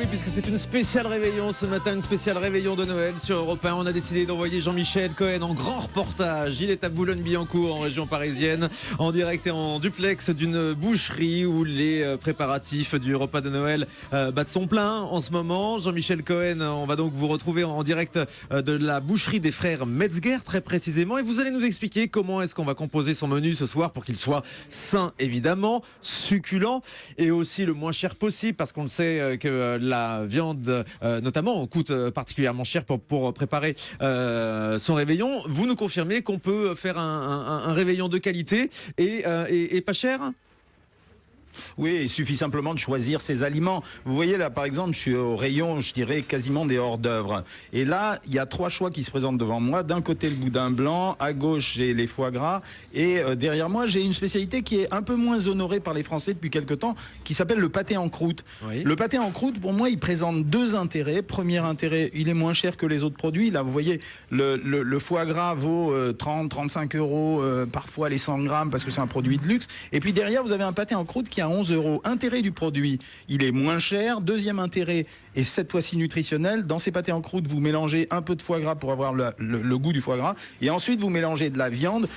oui, puisque c'est une spéciale réveillon ce matin, une spéciale réveillon de Noël sur Europe 1. On a décidé d'envoyer Jean-Michel Cohen en grand reportage. Il est à Boulogne-Billancourt, en région parisienne, en direct et en duplex d'une boucherie où les préparatifs du repas de Noël battent son plein en ce moment. Jean-Michel Cohen, on va donc vous retrouver en direct de la boucherie des frères Metzger, très précisément. Et vous allez nous expliquer comment est-ce qu'on va composer son menu ce soir pour qu'il soit sain, évidemment, succulent et aussi le moins cher possible, parce qu'on le sait que la viande, notamment, coûte particulièrement cher pour préparer son réveillon. Vous nous confirmez qu'on peut faire un réveillon de qualité et pas cher ? Oui, il suffit simplement de choisir ses aliments. Vous voyez là, par exemple, je suis au rayon, je dirais, quasiment des hors-d'œuvre. Et là, il y a 3 choix qui se présentent devant moi. D'un côté, le boudin blanc, à gauche, j'ai les foie gras. Et derrière moi, j'ai une spécialité qui est un peu moins honorée par les Français depuis quelque temps, qui s'appelle le pâté en croûte. Oui. Le pâté en croûte, pour moi, il présente 2 intérêts. Premier intérêt, il est moins cher que les autres produits. Là, vous voyez, le foie gras vaut 30-35 euros, parfois les 100 grammes, parce que c'est un produit de luxe. Et puis derrière, vous avez un pâté en croûte qui à 11 euros. Intérêt du produit, il est moins cher. Deuxième intérêt, et cette fois-ci nutritionnel, dans ces pâtés en croûte, vous mélangez un peu de foie gras pour avoir le goût du foie gras, et ensuite vous mélangez de la viande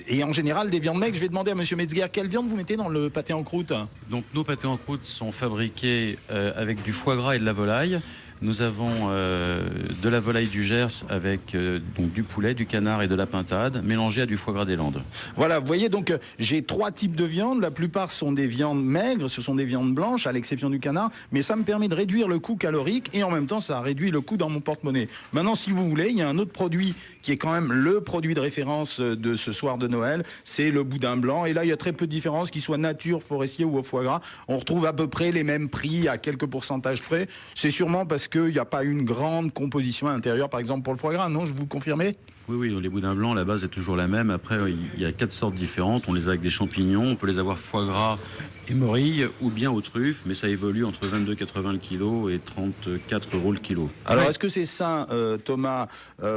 et en général des viandes maigres. Je vais demander à monsieur Metzger, quelle viande vous mettez dans le pâté en croûte ? Donc nos pâtés en croûte sont fabriqués avec du foie gras et de la volaille. Nous avons de la volaille du Gers avec donc du poulet, du canard et de la pintade mélangés à du foie gras des Landes. Voilà, vous voyez, donc j'ai 3 types de viande. La plupart sont des viandes maigres, ce sont des viandes blanches, à l'exception du canard, mais ça me permet de réduire le coût calorique et en même temps ça réduit le coût dans mon porte-monnaie. Maintenant, si vous voulez, il y a un autre produit qui est quand même le produit de référence de ce soir de Noël, c'est le boudin blanc. Et là, il y a très peu de différence, qu'il soit nature, forestier ou au foie gras. On retrouve à peu près les mêmes prix à quelques pourcentages près. C'est sûrement parce qu'il n'y a pas une grande composition à l'intérieur, par exemple pour le foie gras, non, je vous le confirmez ? Oui, les boudins blancs, la base est toujours la même. Après, il y a 4 sortes différentes. On les a avec des champignons, on peut les avoir foie gras et morille, ou bien aux truffes, mais ça évolue entre 22,80 le kilo et 34 euros le kilo. Alors, est-ce que c'est sain, Thomas ?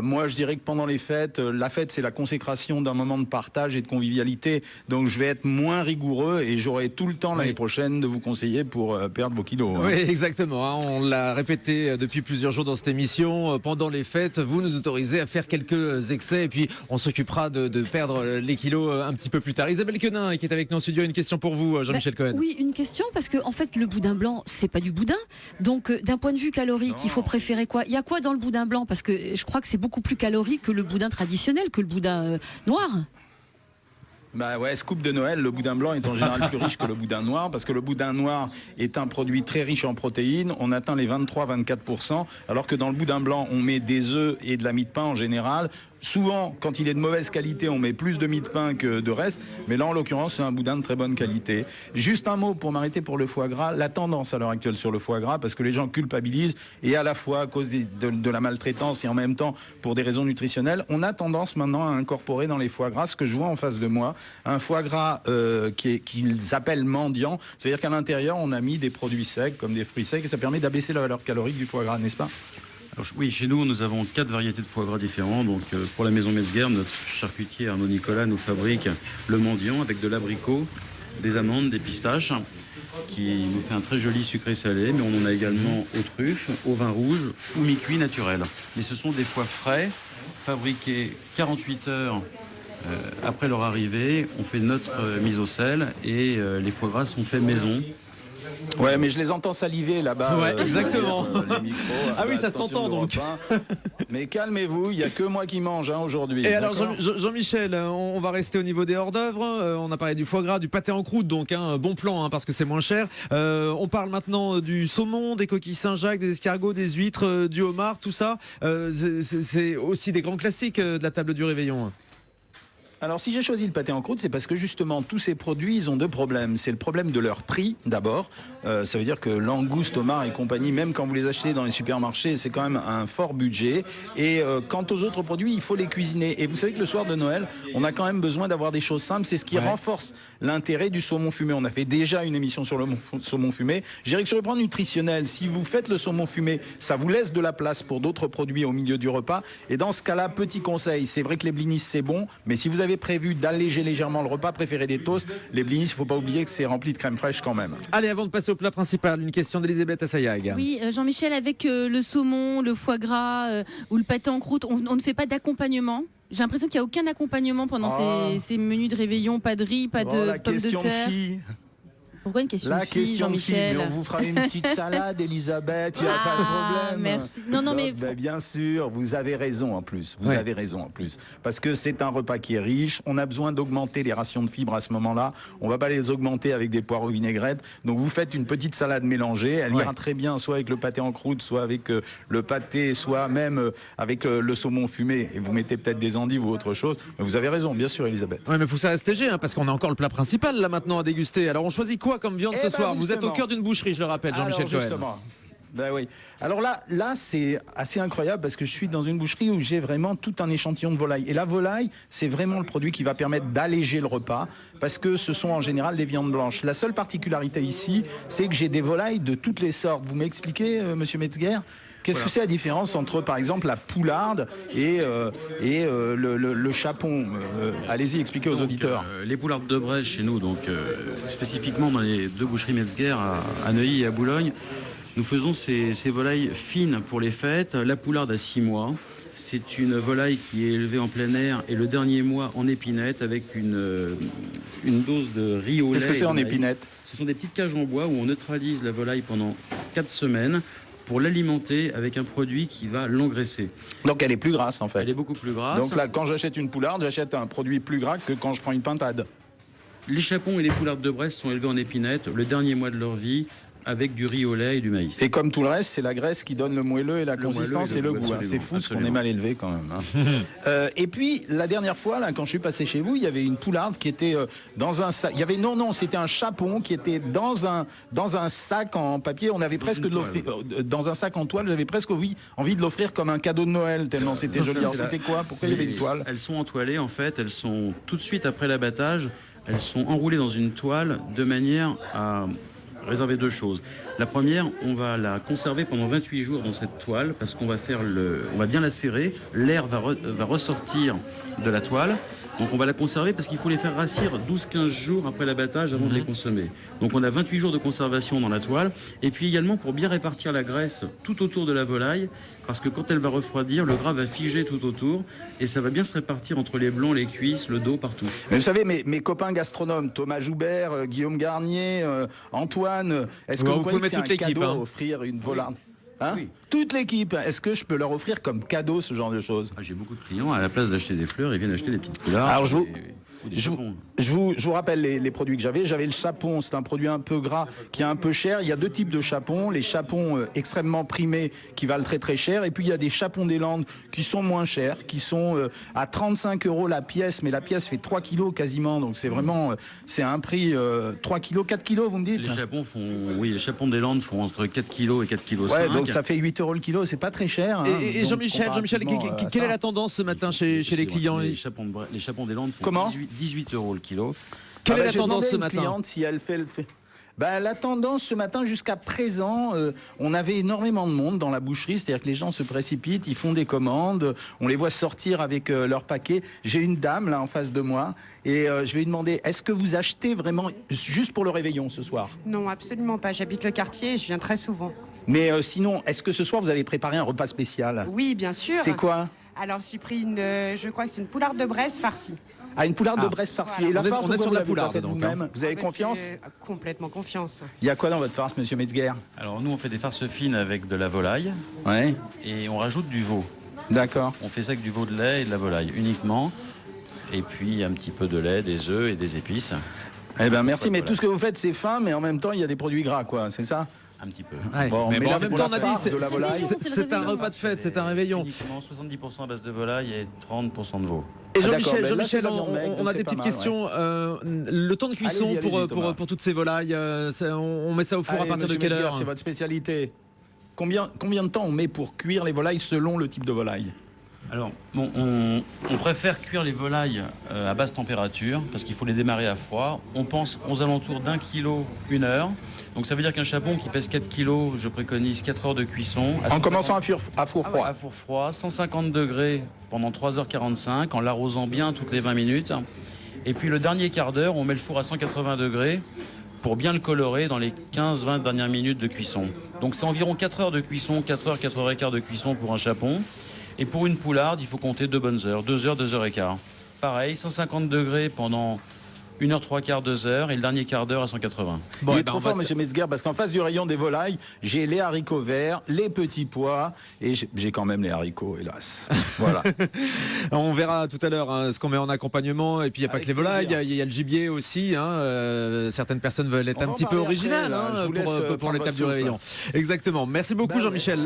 Moi, je dirais que pendant les fêtes, la fête, c'est la consécration d'un moment de partage et de convivialité. Donc, je vais être moins rigoureux et j'aurai tout le temps l'année prochaine de vous conseiller pour perdre vos kilos. Oui, exactement. On l'a répété depuis plusieurs jours dans cette émission. Pendant les fêtes, vous nous autorisez à faire quelques excès et puis on s'occupera de perdre les kilos un petit peu plus tard. Isabelle Quenin qui est avec nous en studio, une question pour vous, Jean-Michel Cohen. Oui, une question, parce que en fait le boudin blanc c'est pas du boudin, donc d'un point de vue calorique il faut préférer quoi ? Il y a quoi dans le boudin blanc ? Parce que je crois que c'est beaucoup plus calorique que le boudin traditionnel, que le boudin noir. Bah ouais, scoop de Noël, le boudin blanc est en général plus riche que le boudin noir, parce que le boudin noir est un produit très riche en protéines, on atteint les 23-24%, alors que dans le boudin blanc, on met des œufs et de la mie de pain en général. Souvent, quand il est de mauvaise qualité, on met plus de mie de pain que de reste, mais là, en l'occurrence, c'est un boudin de très bonne qualité. Juste un mot pour m'arrêter pour le foie gras. La tendance à l'heure actuelle sur le foie gras, parce que les gens culpabilisent, et à la fois à cause de la maltraitance et en même temps pour des raisons nutritionnelles, on a tendance maintenant à incorporer dans les foie gras, ce que je vois en face de moi, un foie gras qu'ils appellent mendiant, c'est-à-dire qu'à l'intérieur, on a mis des produits secs, comme des fruits secs, et ça permet d'abaisser la valeur calorique du foie gras, n'est-ce pas ? Alors, oui, chez nous avons 4 variétés de foie gras différents. Donc, pour la maison Metzger, notre charcutier Arnaud Nicolas nous fabrique le mendiant avec de l'abricot, des amandes, des pistaches, qui nous fait un très joli sucré salé. Mais on en a également aux truffes, au vin rouge ou mi-cuit naturel. Mais ce sont des foies frais, fabriqués 48 heures après leur arrivée. On fait notre mise au sel et les foie gras sont faits maison. Ouais, mais je les entends saliver là-bas. Ouais, exactement. Les micros, ah oui, ça s'entend donc. Mais calmez-vous, il n'y a que moi qui mange aujourd'hui. Et alors Jean-Michel, on va rester au niveau des hors-d'œuvre. On a parlé du foie gras, du pâté en croûte, donc bon plan parce que c'est moins cher. On parle maintenant du saumon, des coquilles Saint-Jacques, des escargots, des huîtres, du homard, tout ça. C'est aussi des grands classiques de la table du réveillon. Alors si j'ai choisi le pâté en croûte, c'est parce que justement tous ces produits, ils ont 2 problèmes. C'est le problème de leur prix d'abord. Ça veut dire que langouste, homard et compagnie, même quand vous les achetez dans les supermarchés, c'est quand même un fort budget. Et quant aux autres produits, il faut les cuisiner. Et vous savez que le soir de Noël, on a quand même besoin d'avoir des choses simples. C'est ce qui renforce l'intérêt du saumon fumé. On a fait déjà une émission sur le saumon fumé. Je dirais que sur le plan nutritionnel, si vous faites le saumon fumé, ça vous laisse de la place pour d'autres produits au milieu du repas. Et dans ce cas-là, petit conseil, c'est vrai que les blinis c'est bon, mais si vous avez avez prévu d'alléger légèrement le repas, préférez des toasts. Les blinis, il ne faut pas oublier que c'est rempli de crème fraîche quand même. Allez, avant de passer au plat principal, une question d'Elisabeth Assayag. Oui, Jean-Michel, avec le saumon, le foie gras ou le pâté en croûte, on ne fait pas d'accompagnement. J'ai l'impression qu'il n'y a aucun accompagnement pendant ces menus de réveillon, pas de riz, pas de pommes de terre. Pourquoi une question La de fille, question de fille, Jean-Michel? mais on vous fera une petite salade, Elisabeth, il n'y a pas de problème. Merci. Non, mais bien sûr, vous avez raison en plus. Vous avez raison en plus. Parce que c'est un repas qui est riche. On a besoin d'augmenter les rations de fibres à ce moment-là. On ne va pas les augmenter avec des poireaux vinaigrettes. Donc vous faites une petite salade mélangée. Elle ira très bien soit avec le pâté en croûte, soit avec le pâté, soit même avec le saumon fumé. Et vous mettez peut-être des endives ou autre chose. Mais vous avez raison, bien sûr, Elisabeth. Oui, mais il faut que ça reste léger, hein, parce qu'on a encore le plat principal là maintenant à déguster. Alors on choisit quoi comme viande ce soir? Vous êtes au cœur d'une boucherie, je le rappelle, Jean-Michel Cohen. Justement. Ben oui. Alors là c'est assez incroyable parce que je suis dans une boucherie où j'ai vraiment tout un échantillon de volaille. Et la volaille, c'est vraiment le produit qui va permettre d'alléger le repas parce que ce sont en général des viandes blanches. La seule particularité ici, c'est que j'ai des volailles de toutes les sortes. Vous m'expliquez, monsieur Metzger? Qu'est-ce que c'est la différence entre, par exemple, la poularde et le chapon? Allez-y, expliquez aux auditeurs. Les poulardes de Bresse chez nous, donc spécifiquement dans les deux boucheries Metzger à Neuilly et à Boulogne, nous faisons ces volailles fines pour les fêtes. La poularde à 6 mois. C'est une volaille qui est élevée en plein air et le dernier mois en épinette avec une dose de riz au lait. Qu'est-ce que c'est en épinette? Ce sont des petites cages en bois où on neutralise la volaille pendant 4 semaines pour l'alimenter avec un produit qui va l'engraisser. Donc elle est plus grasse en fait. Elle est beaucoup plus grasse. Donc là, quand j'achète une poularde, j'achète un produit plus gras que quand je prends une pintade. Les chapons et les poulardes de Bresse sont élevés en épinette le dernier mois de leur vie avec du riz au lait et du maïs. Et comme tout le reste, c'est la graisse qui donne le moelleux et la consistance et le goût. C'est fou ce qu'on est mal élevé quand même. Hein. Et puis la dernière fois, là, quand je suis passé chez vous, il y avait une poularde qui était dans un sac. Il y avait c'était un chapon qui était dans un sac en papier. On avait presque de l'offrir dans un sac en toile. J'avais presque envie de l'offrir comme un cadeau de Noël tellement c'était joli. Alors c'était quoi? Pourquoi il y avait une toile? Elles sont entoilées en fait. Elles sont tout de suite après l'abattage. Elles sont enroulées dans une toile de manière à réserver 2 choses. La première, on va la conserver pendant 28 jours dans cette toile parce qu'on va on va bien la serrer, l'air va ressortir de la toile. Donc on va la conserver parce qu'il faut les faire rassir 12-15 jours après l'abattage avant de les consommer. Donc on a 28 jours de conservation dans la toile. Et puis également pour bien répartir la graisse tout autour de la volaille, parce que quand elle va refroidir, le gras va figer tout autour et ça va bien se répartir entre les blancs, les cuisses, le dos, partout. Mais vous savez, mes copains gastronomes, Thomas Joubert, Guillaume Garnier, Antoine, est-ce que vous pouvez mettre toute l'équipe à offrir une volarde? Hein? Oui. Toute l'équipe, est-ce que je peux leur offrir comme cadeau ce genre de choses? J'ai beaucoup de clients, à la place d'acheter des fleurs, ils viennent acheter des petites poulardes. Alors je vous rappelle les produits que j'avais. J'avais le chapon, c'est un produit un peu gras qui est un peu cher. Il y a 2 types de chapons. Les chapons extrêmement primés qui valent très très cher. Et puis il y a des chapons des Landes qui sont moins chers, qui sont à 35 € la pièce. Mais la pièce fait 3 kilos quasiment. Donc c'est vraiment, c'est un prix 3 kilos, 4 kilos vous me dites? Les chapons des Landes font entre 4 kilos et 4 kilos. Ouais, donc ça fait 8 € le kilo. C'est pas très cher. Hein. Et Jean-Michel, quelle est la tendance ce matin chez les clients? Les chapons des Landes font Comment 18 € le kilo. Quelle est la tendance ce matin? Cliente, si elle fait la tendance ce matin jusqu'à présent, on avait énormément de monde dans la boucherie, c'est-à-dire que les gens se précipitent, ils font des commandes, on les voit sortir avec leur paquet. J'ai une dame là en face de moi et je vais lui demander, est-ce que vous achetez vraiment juste pour le réveillon ce soir? Non, absolument pas. J'habite le quartier et je viens très souvent. Mais sinon, est-ce que ce soir vous avez préparé un repas spécial? Oui, bien sûr. C'est quoi? Alors j'ai pris je crois que c'est une poularde de Bresse farcie. Ah, une poularde de Bresse farcie. Voilà. Et la farce, on est sur la poularde donc. Vous avez confiance? Complètement confiance. Il y a quoi dans votre farce, monsieur Metzger? Alors nous on fait des farces fines avec de la volaille. Ouais. Et on rajoute du veau. D'accord. On fait ça avec du veau de lait et de la volaille uniquement. Et puis un petit peu de lait, des œufs et des épices. Eh ben merci, mais tout ce que vous faites c'est fin, mais en même temps il y a des produits gras quoi, c'est ça? Un petit peu. Ouais. Bon, mais en même temps, on a dit c'est un repas de fête, c'est un réveillon. Uniquement 70% à base de volaille et 30% de veau. Et Jean-Michel, on a des petites questions. Le temps de cuisson pour toutes ces volailles, on met ça au four à partir de quelle heure? C'est votre spécialité. Combien de temps on met pour cuire les volailles selon le type de volaille? Alors, bon, on préfère cuire les volailles à basse température parce qu'il faut les démarrer à froid. On pense aux alentours d'1 kilo 1 heure. Donc ça veut dire qu'un chapon qui pèse 4 kilos, je préconise 4 heures de cuisson. En commençant à four froid. À four froid, 150 degrés pendant 3h45 en l'arrosant bien toutes les 20 minutes. Et puis le dernier quart d'heure, on met le four à 180 degrés pour bien le colorer dans les 15-20 dernières minutes de cuisson. Donc c'est environ 4 heures de cuisson, 4 heures, 4 heures et quart de cuisson pour un chapon. Et pour une poularde, il faut compter 2 bonnes heures, 2 heures, 2 heures et quart. Pareil, 150 degrés pendant 1 heure, 3 quarts, 2 heures et le dernier quart d'heure à 180. Bon, il est trop fort, monsieur Metzger, parce qu'en face du rayon des volailles, j'ai les haricots verts, les petits pois et j'ai quand même les haricots, hélas. Voilà. On verra tout à l'heure ce qu'on met en accompagnement. Et puis il n'y a pas que les volailles, il y a le gibier aussi. Certaines personnes veulent être un petit peu originales pour l'étape du réveillon. Exactement. Merci beaucoup, Jean-Michel.